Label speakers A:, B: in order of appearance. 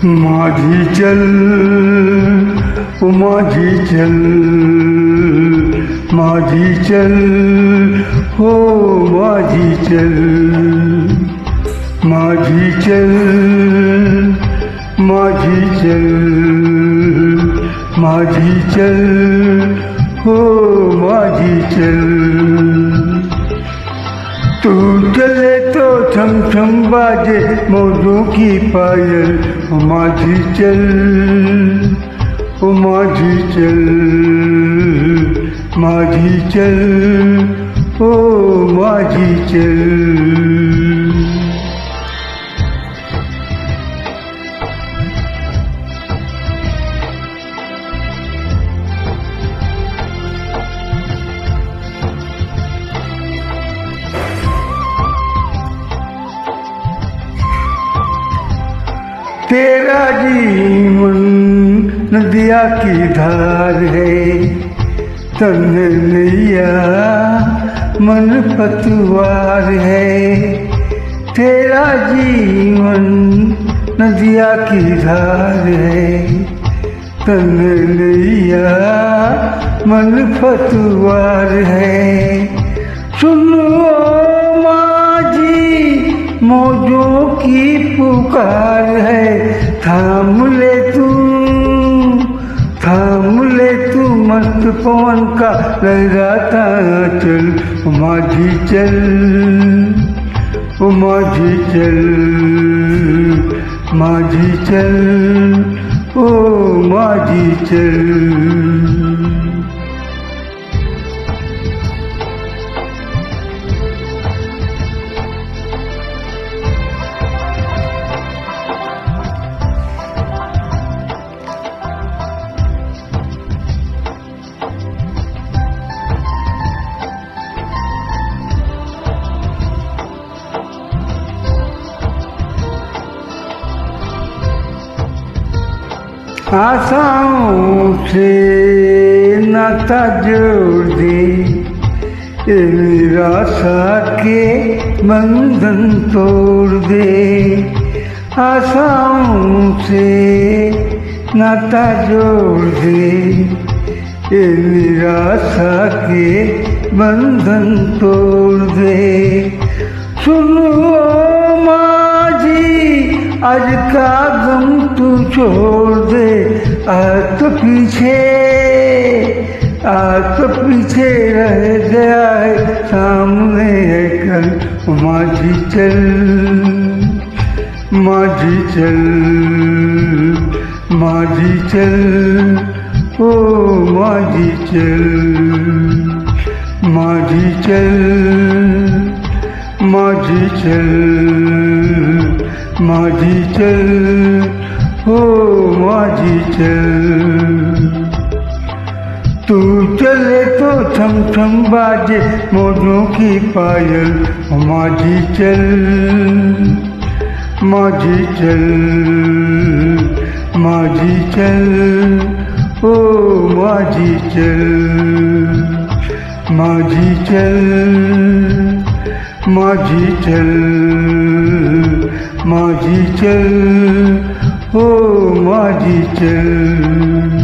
A: माझी चल ओ माझी चल, माझी चल हो माझी चल, माझी चल, माझी चल, माझी चल हो माझी चल। तू चले तो छम छम बाजे मौजों की पायल, ओ माझी चल ओ माझी चल, माझी चल ओ माझी चल। तेरा जीवन नदिया की धार है, तन नैया मन पतवार है। तेरा जीवन नदिया की धार है, तन नैया मन पतवार है। सुनो मौजों की पुकार है, थाम ले तू मस्त पवन का लहराता चल, ओ माझी चल ओ माझी चल, माझी चल ओ माझी चल। आशाओं से नाता जोड़ दे, ये निराशा के बंधन तोड़ दे। आशाओं से नाता जोड़ दे, ये निराशा के बंधन तोड़ दे। सुनो आज का गम तू छोड़ दे, आज तो पीछे रह गया है, सामने है कल, माझी चल माझी चल, माझी चल ओ माझी चल, माझी चल, माझी चल, माझी चल हो माझी चल। तू चले तो छम छम बाजे मौजों की पायल, ओ माझी चल माझी चल, माझी चल ओ माझी चल, माझी चल, माझी चल, माझी चल ओ माझी चल।